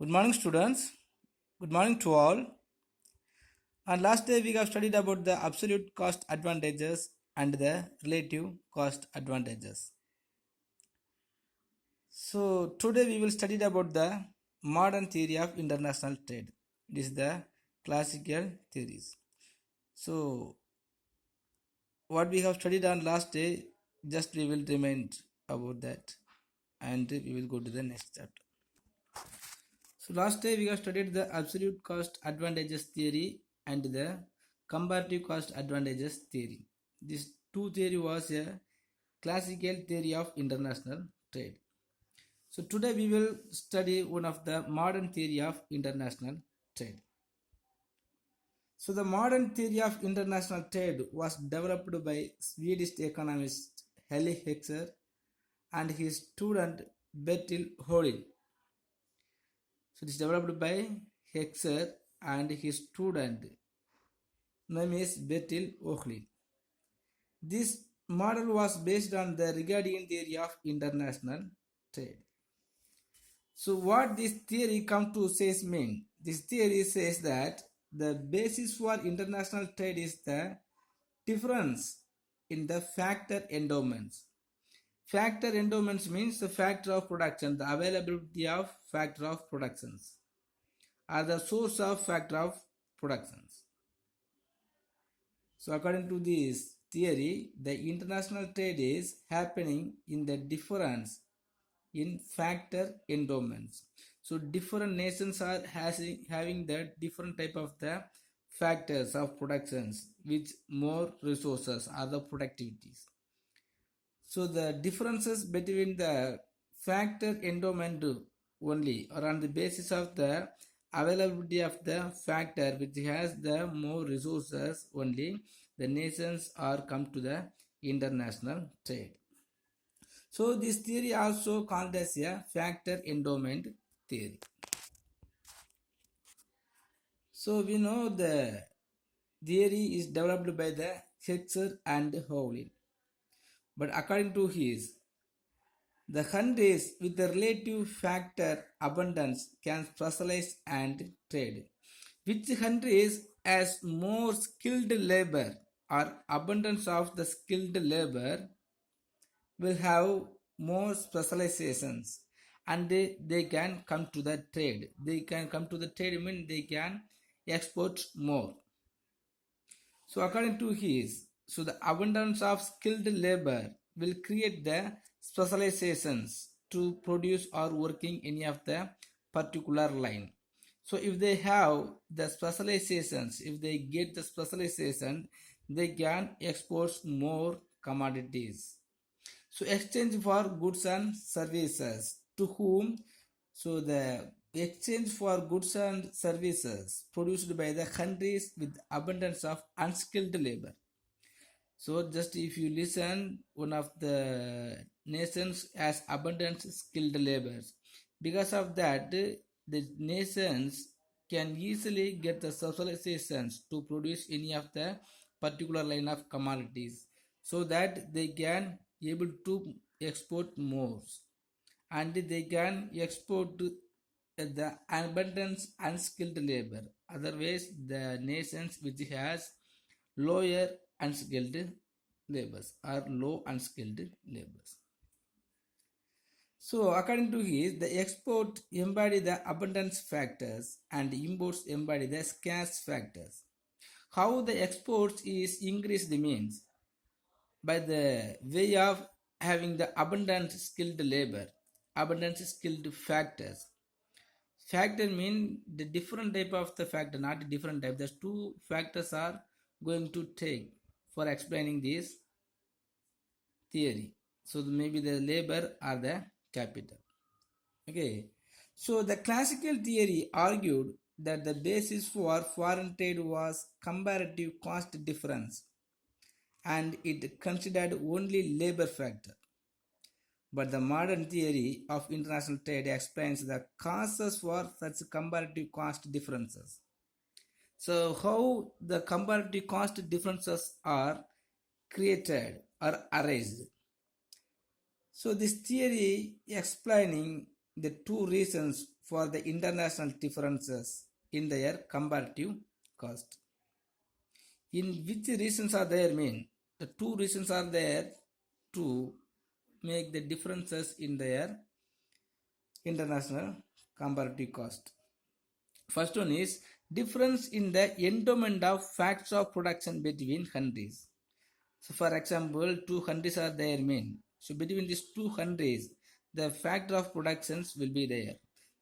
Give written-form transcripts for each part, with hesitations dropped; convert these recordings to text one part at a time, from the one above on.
Good morning, students. Good morning to all. And last day we have studied about the absolute cost advantages and the relative cost advantages. So today we will study about the modern theory of international trade. It is the classical theories. So what we have studied on last day, just we will remind about that, and we will go to the next chapter. So last day we have studied the absolute cost advantages theory and the comparative cost advantages theory. This two theory was a classical theory of international trade. So today we will study one of the modern theory of international trade. So the modern theory of international trade was developed by Swedish economist Helle Hexer and his student Bertil Hodel. So it is developed by Hexer and his student name is Bertil Ohlin. This model was based on the Ricardian theory of international trade. So what this theory come to says mean? This theory says that the basis for international trade is the difference in the factor endowments. Factor endowments means the factor of production, the availability of factor of productions, are the source of factor of productions. So according to this theory, the international trade is happening in the difference in factor endowments. So different nations are having the different type of the factors of productions with more resources or the productivities. So the differences between the factor endowment only or on the basis of the availability of the factor which has the more resources only, the nations are come to the international trade. So this theory also called as a factor endowment theory. So we know the theory is developed by the Hetzer and Howlin. But according to his, the countries with the relative factor abundance can specialize and trade. Which countries has more skilled labor or abundance of the skilled labor will have more specializations and they can come to the trade. They can come to the trade mean they can export more. So according to his, so the abundance of skilled labor will create the specializations to produce or working any of the particular line. So if they have the specializations, if they get the specialization, they can export more commodities. So exchange for goods and services to whom? So the exchange for goods and services produced by the countries with abundance of unskilled labor. So just if you listen, one of the nations has abundant skilled labors. Because of that, the nations can easily get the specializations to produce any of the particular line of commodities so that they can able to export more and they can export the abundance unskilled labor. Otherwise, the nations which has lower unskilled labors or low unskilled labors. So according to his, the export embody the abundance factors and imports embody the scarce factors. How the exports is increased means by the way of having the abundant skilled labor, abundant skilled factors. Factor mean the different type of the factor, not different type. There's two factors are going to take for explaining this theory. So maybe the labor or the capital. Okay. So the classical theory argued that the basis for foreign trade was comparative cost difference and it considered only labor factor. But the modern theory of international trade explains the causes for such comparative cost differences. So how the comparative cost differences are created or arised. So this theory explaining the two reasons for the international differences in their comparative cost. In which reasons are there mean? The two reasons are there to make the differences in their international comparative cost. First one is difference in the endowment of facts of production between countries. So for example, two countries are there mean. So between these two countries, the factor of productions will be there.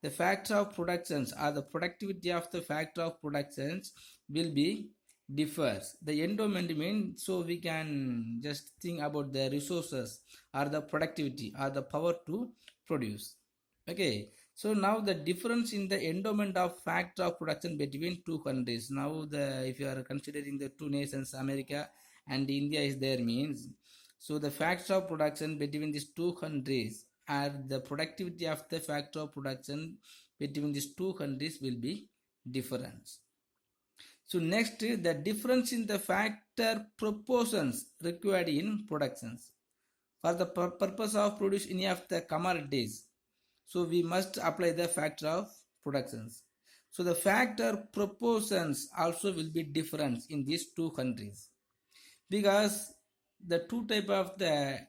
The factor of productions or the productivity of the factor of productions will be differs. The endowment means, so we can just think about the resources or the productivity or the power to produce. Okay, so now the difference in the endowment of factor of production between two countries. Now the if you are considering the two nations, America and India is there means, so the factor of production between these two countries or the productivity of the factor of production between these two countries will be different. So next is the difference in the factor proportions required in productions. For the purpose of produce any of the commodities, so we must apply the factor of productions. So the factor proportions also will be different in these two countries, because the two type of the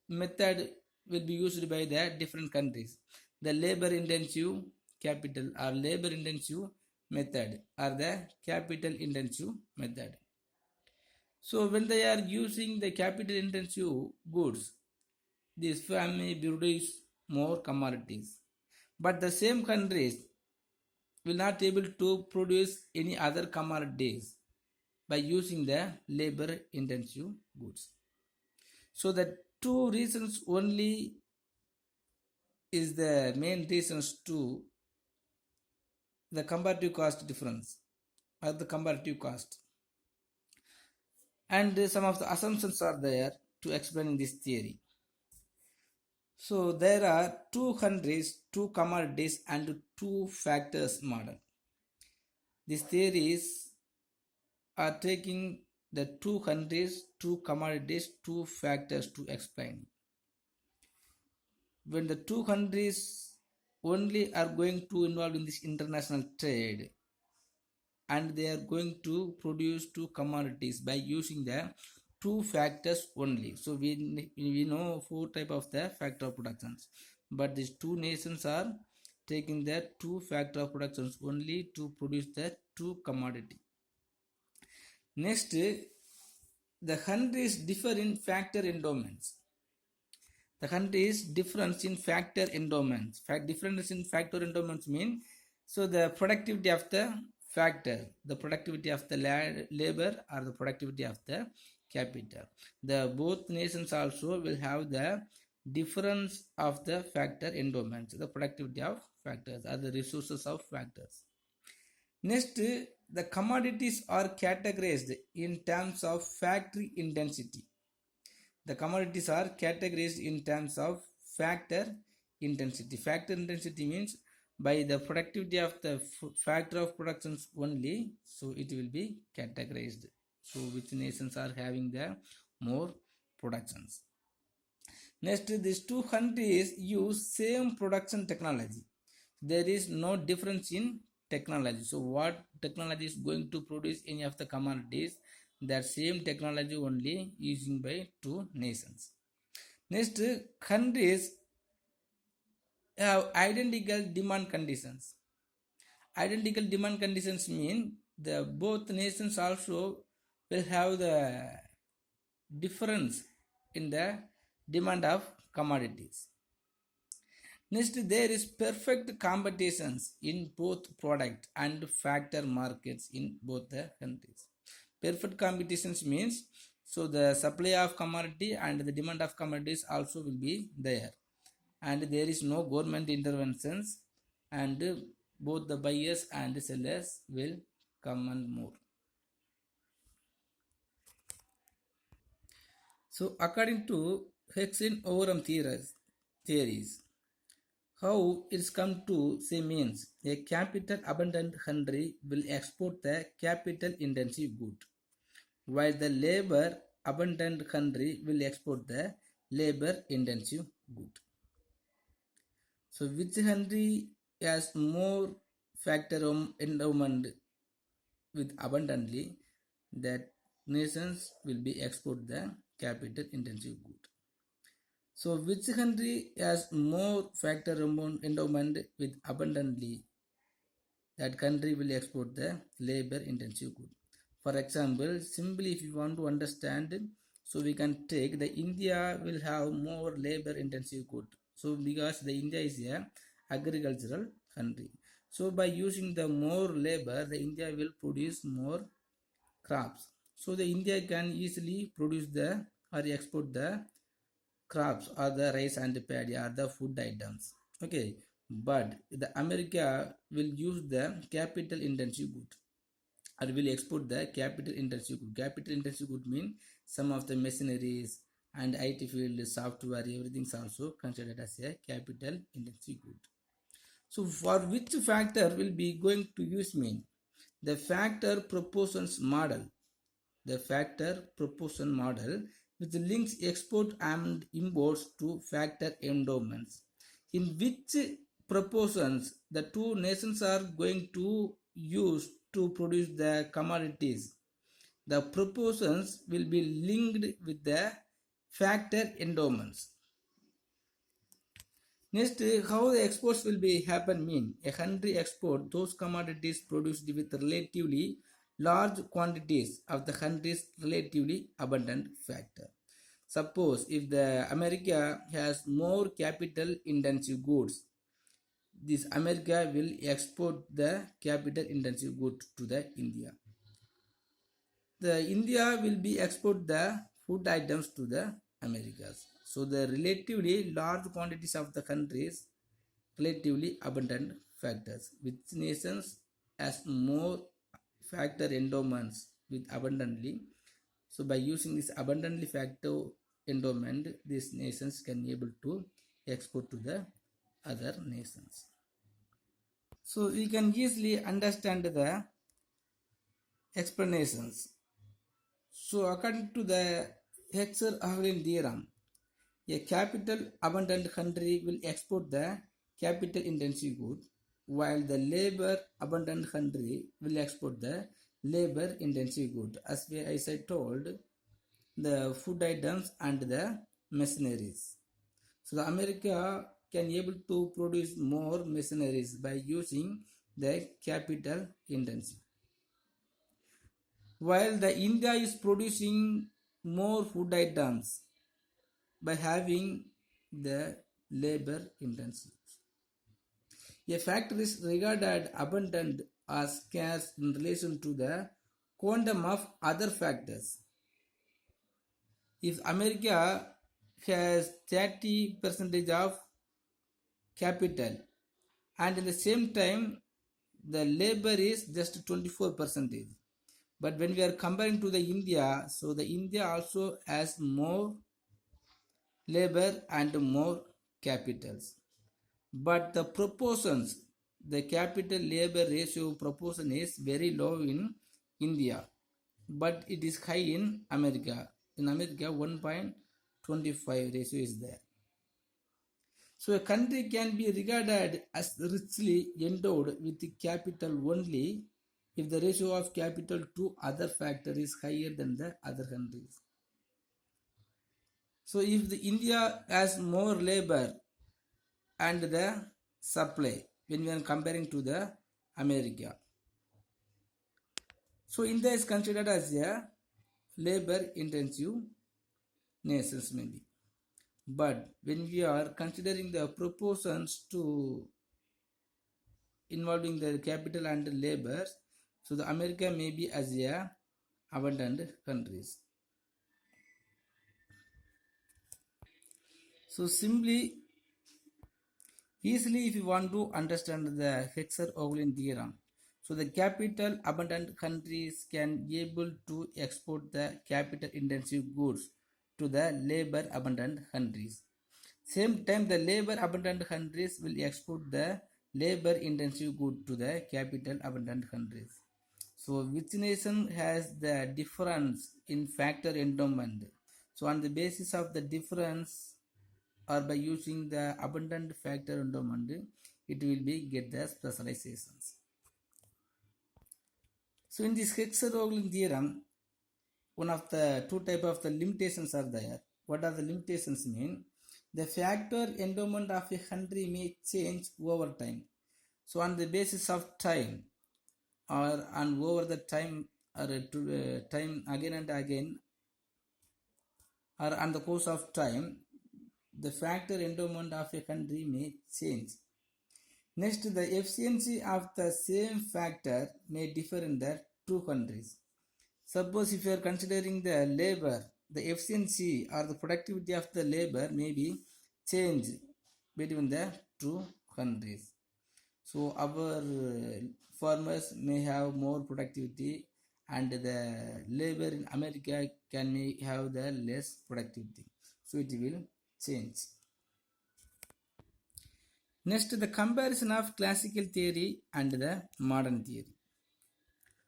method will be used by the different countries. The labor intensive capital or labor intensive method or the capital intensive method. So when they are using the capital intensive goods, this family produce more commodities, but the same countries will not able to produce any other commodities by using the labor intensive goods. So the two reasons only is the main reasons to the comparative cost difference or the comparative cost, and some of the assumptions are there to explain this theory. So there are two countries, two commodities and two factors model. These theories are taking the two countries, two commodities, two factors to explain. When the two countries only are going to involve in this international trade and they are going to produce two commodities by using the two factors only. So we know four type of the factor of productions, but these two nations are taking the two factor of productions only to produce the two commodity. Next, the countries differ in factor endowments. The countries difference in factor endowments. Difference in factor endowments mean, so the productivity of the factor, the productivity of the labor or the productivity of the capital. The both nations also will have the difference of the factor endowments, the productivity of factors or the resources of factors. Next, the commodities are categorized in terms of factory intensity. The commodities are categorized in terms of factor intensity. Factor intensity means by the productivity of the factor of productions only, so it will be categorized. So which nations are having the more productions. Next, these two countries use same production technology. There is no difference in technology. So what technology is going to produce any of the commodities, that same technology only using by two nations. Next, countries have identical demand conditions. Identical demand conditions mean the both nations also will have the difference in the demand of commodities. Next, there is perfect competitions in both product and factor markets in both the countries. Perfect competitions means, so the supply of commodity and the demand of commodities also will be there, and there is no government interventions, and both the buyers and sellers will come and more. So according to Hexin-Oram theories, how it's come to say means a capital abundant country will export the capital intensive good, while the labor abundant country will export the labor intensive good. So which country has more factor endowment with abundantly, that nations will be export the capital intensive good. So which country has more factor endowment with abundantly, that country will export the labor intensive good. For example, simply if you want to understand, so we can take the India will have more labor intensive good. So because the India is a agricultural country, so by using the more labor, the India will produce more crops. So the India can easily produce the or export the crops or the rice and paddy or the food items. Okay, but the America will use the capital intensive good or will export the capital intensive good. Capital intensive good mean some of the machineries and IT field software, everything is also considered as a capital intensive good. So for which factor will be going to use mean the factor proportions model, the factor proportion model which links export and imports to factor endowments, in which proportions the two nations are going to use to produce the commodities. The proportions will be linked with the factor endowments. Next, how the exports will be happen mean a country export those commodities produced with relatively large quantities of the country's relatively abundant factor. Suppose if the America has more capital intensive goods, this America will export the capital intensive goods to the India. The India will be export the food items to the Americas. So the relatively large quantities of the countries relatively abundant factors, which nations has more factor endowments with abundantly. So by using this abundantly factor endowment, these nations can be able to export to the other nations. So we can easily understand the explanations. So according to the Hexer-Hagelin theorem, a capital abundant country will export the capital intensive good, while the labor abundant country will export the labor intensive good. As I told, the food items and the machineries. So the America can able to produce more machineries by using the capital intensive, while the India is producing more food items by having the labor intensive. A factor is regarded abundant or scarce in relation to the quantum of other factors. If America has 30 percentage of capital and at the same time the labor is just 24 percentage, but when we are comparing to the India, so the India also has more labor and more capitals, but the proportions, the capital labor ratio proportion is very low in India, but it is high in America. In America 1.25 ratio is there. So a country can be regarded as richly endowed with capital only if the ratio of capital to other factor is higher than the other countries. So if the India has more labor and the supply when we are comparing to the America, so India is considered as a labor intensive nations maybe. But when we are considering the proportions to involving the capital and labor, so the America may be as a abundant countries. So simply easily if you want to understand the Hexer-Oglin theorem, so the capital abundant countries can be able to export the capital intensive goods to the labor abundant countries. Same time the labor abundant countries will export the labor intensive good to the capital abundant countries. So which nation has the difference in factor endowment? So on the basis of the difference or by using the abundant factor endowment, it will be get the specializations. So in this Hexer-Oglin theorem, one of the two type of the limitations are there. What are the limitations mean? The factor endowment of a country may change over time. So on the basis of time or on over the time or to time again and again or on the course of time, the factor endowment of a country may change. Next, the efficiency of the same factor may differ in the two countries. Suppose if you are considering the labor, the efficiency or the productivity of the labor may be changed between the two countries. So our farmers may have more productivity and the labor in America may have the less productivity. So it will change. Next, the comparison of classical theory and the modern theory.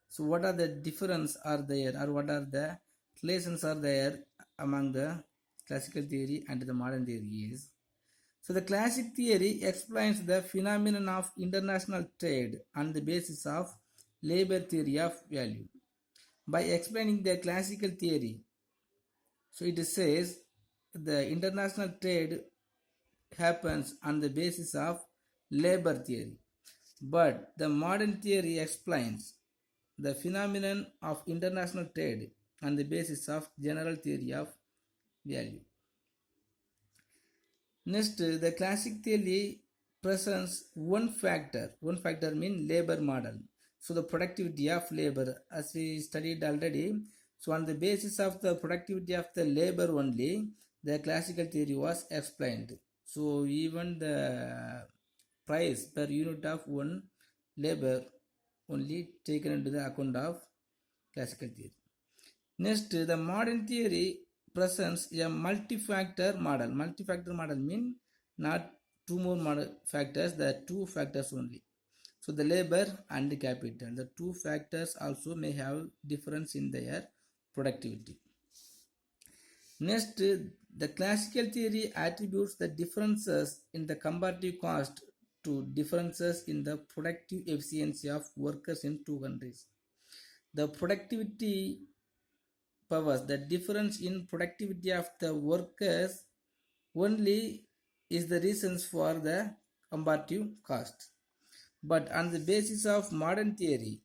So what are the difference are there or what are the relations are there among the classical theory and the modern theory is. So the classic theory explains the phenomenon of international trade on the basis of labor theory of value. By explaining the classical theory, so it says the international trade happens on the basis of labor theory. But the modern theory explains the phenomenon of international trade on the basis of general theory of value. Next, the classic theory presents one factor. One factor means labor model. So the productivity of labor, as we studied already. So on the basis of the productivity of the labor only, the classical theory was explained. So even the price per unit of one labor only taken into the account of classical theory. Next, the modern theory presents a multi-factor model. Multi-factor model means not two more factors, the two factors only. So the labor and the capital. The two factors also may have difference in their productivity. Next, the classical theory attributes the differences in the comparative cost to differences in the productive efficiency of workers in two countries. The productivity powers, the difference in productivity of the workers only is the reasons for the comparative cost. But on the basis of modern theory,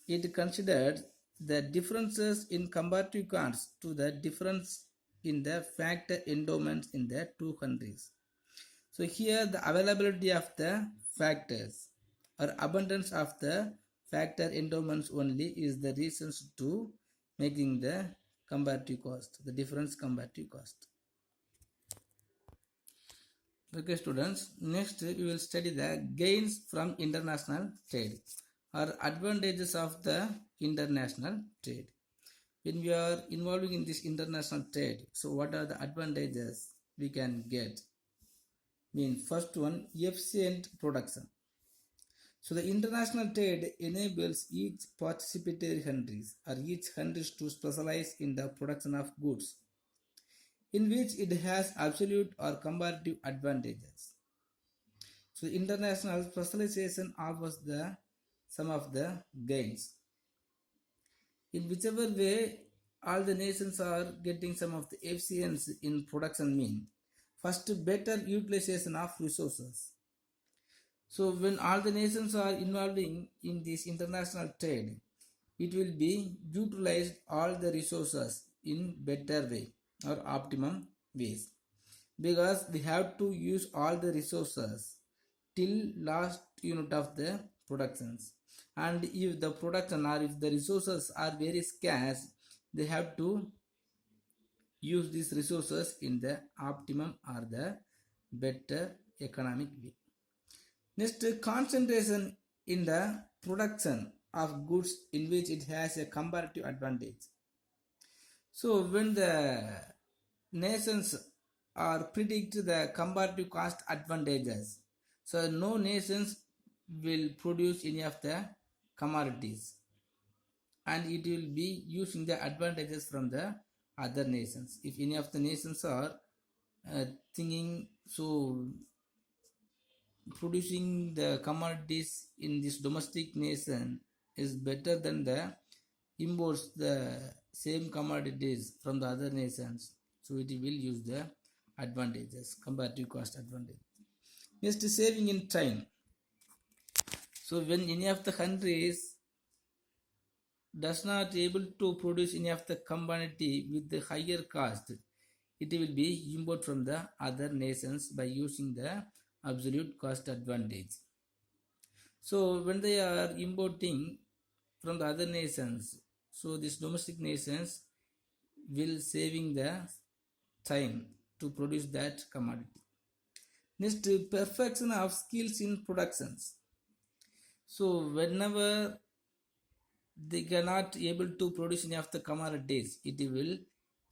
it considered the differences in comparative costs to the difference in the factor endowments in the two countries. So here the availability of the factors or abundance of the factor endowments only is the reasons to making the comparative cost, the difference comparative cost. Okay students, next we will study the gains from international trade or advantages of the international trade. When we are involving in this international trade, so what are the advantages we can get? First one, efficient production. So the international trade enables each participatory countries or each countries to specialize in the production of goods in which it has absolute or comparative advantages. So international specialization offers the some of the gains. In whichever way all the nations are getting some of the efficiency in production first better utilization of resources. So when all the nations are involving in this international trade, it will be utilized all the resources in better way or optimum ways, because we have to use all the resources till last unit of the productions. And if the production or if the resources are very scarce, they have to use these resources in the optimum or the better economic way. Next, concentration in the production of goods in which it has a comparative advantage. So when the nations are predict the comparative cost advantages, so no nations will produce any of the commodities and it will be using the advantages from the other nations. If any of the nations are thinking so producing the commodities in this domestic nation is better than the imports the same commodities from the other nations. So it will use the advantages, comparative cost advantage. Next, saving in time. So when any of the countries does not able to produce any of the commodity with the higher cost, it will be import from the other nations by using the absolute cost advantage. So when they are importing from the other nations, so these domestic nations will saving the time to produce that commodity. Next, perfection of skills in productions. So whenever they cannot able to produce any of the commodities, it will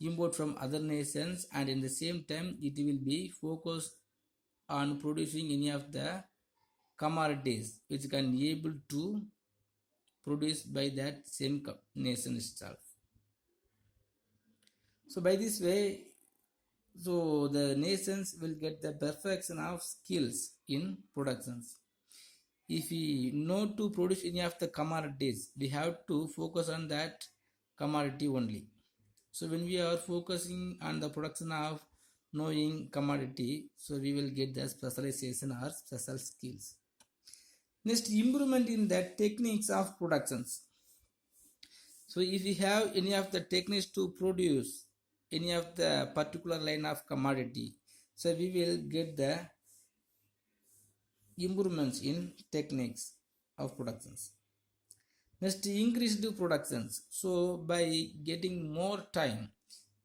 import from other nations, and in the same time it will be focused on producing any of the commodities which can be able to produce by that same nation itself. So by this way, so the nations will get the perfection of skills in productions. If we know to produce any of the commodities, we have to focus on that commodity only. So when we are focusing on the production of knowing commodity, so we will get the specialization or special skills. Next, improvement in the techniques of productions. So if we have any of the techniques to produce any of the particular line of commodity, so we will get the improvements in techniques of productions. Next, increased productions. So by getting more time,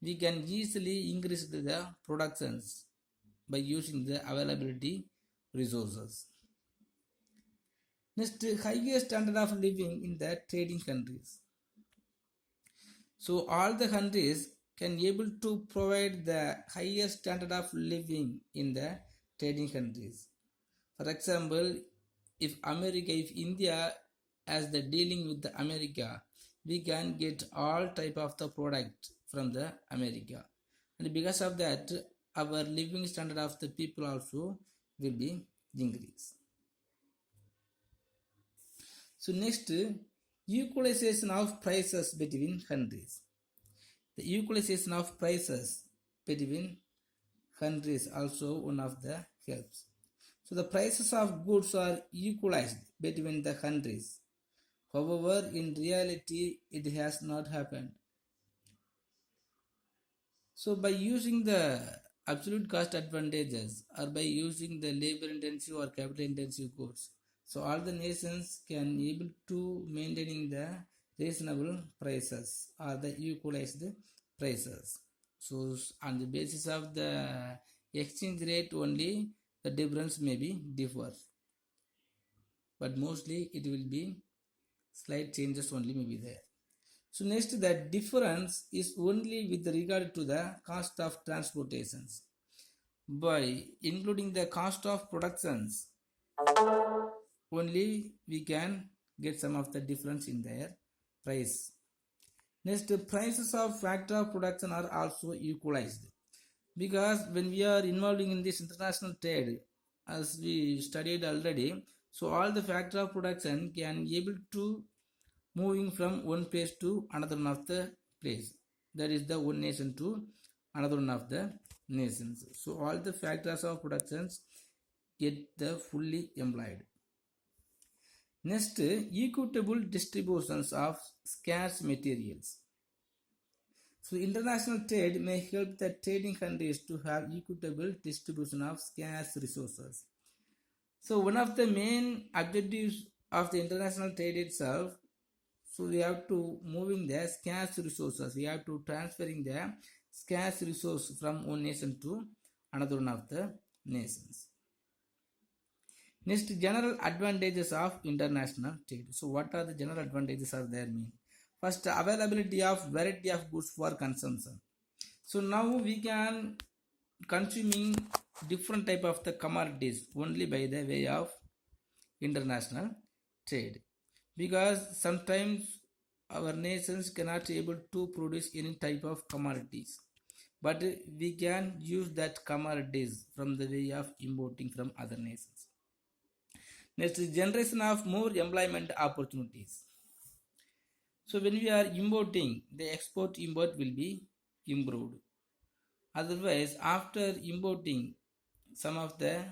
we can easily increase the productions by using the availability resources. Next, higher standard of living in the trading countries. So all the countries can able to provide the highest standard of living in the trading countries. For example, if India as the dealing with the America, we can get all type of the product from the America, and because of that, our living standard of the people also will be increased. So next, equalization of prices between countries. The equalization of prices between countries also one of the helps. So the prices of goods are equalized between the countries. However, in reality, it has not happened. So by using the absolute cost advantages or by using the labor intensive or capital intensive goods, so all the nations can able to maintaining the reasonable prices or the equalized prices. So on the basis of the exchange rate only, the difference may be differ, but mostly it will be slight changes only may be there. So next, the difference is only with regard to the cost of transportations. By including the cost of productions, only we can get some of the difference in their price. Next, the prices of factor of production are also equalized, because when we are involving in this international trade, as we studied already, so all the factor of production can be able to moving from one place to another one of the place, that is the one nation to another one of the nations. So all the factors of productions get the fully employed. Next, equitable distributions of scarce materials. So international trade may help the trading countries to have equitable distribution of scarce resources. So one of the main objectives of the international trade itself, so we have to moving the scarce resources. We have to transferring the scarce resource from one nation to another one of the nations. Next, general advantages of international trade. So what are the general advantages are there mean? First, availability of variety of goods for consumption. So now we can consuming different type of the commodities only by the way of international trade, because sometimes our nations cannot able to produce any type of commodities, but we can use that commodities from the way of importing from other nations. Next is generation of more employment opportunities. So when we are importing, the export import will be improved. Otherwise, after importing, some of the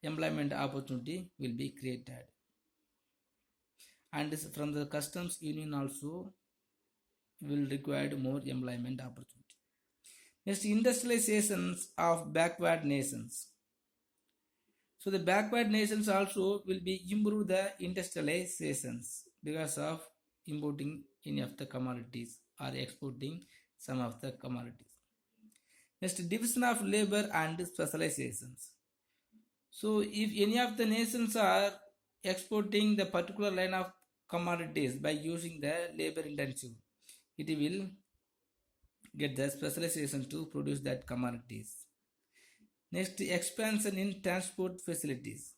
employment opportunity will be created. And from the customs union also will require more employment opportunity. Next, industrializations of backward nations. So the backward nations also will be improve the industrializations because of importing any of the commodities or exporting some of the commodities. Next, division of labor and specializations. So if any of the nations are exporting the particular line of commodities by using the labor intensive, it will get the specialization to produce that commodities. Next, expansion in transport facilities.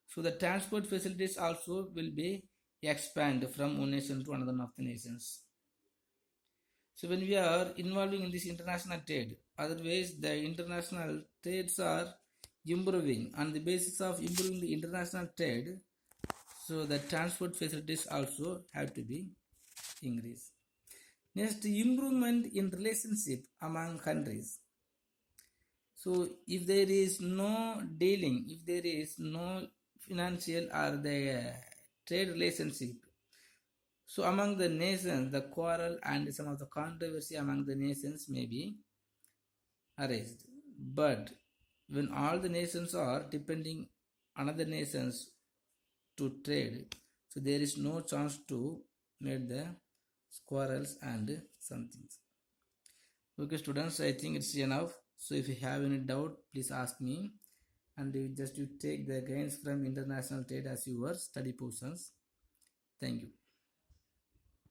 So the transport facilities also will be expand from one nation to another of the nations. So when we are involving in this international trade, otherwise the international trades are improving. On the basis of improving the international trade, so the transport facilities also have to be increased. Next, improvement in relationship among countries. So if there is no dealing, if there is no financial or the trade relationship, so among the nations, the quarrel and some of the controversy among the nations may be arised. But when all the nations are depending on other nations to trade, so there is no chance to make the quarrels and some things. Okay, students, I think it's enough. So if you have any doubt, please ask me. And you take the gains from international trade as your study portions. Thank you.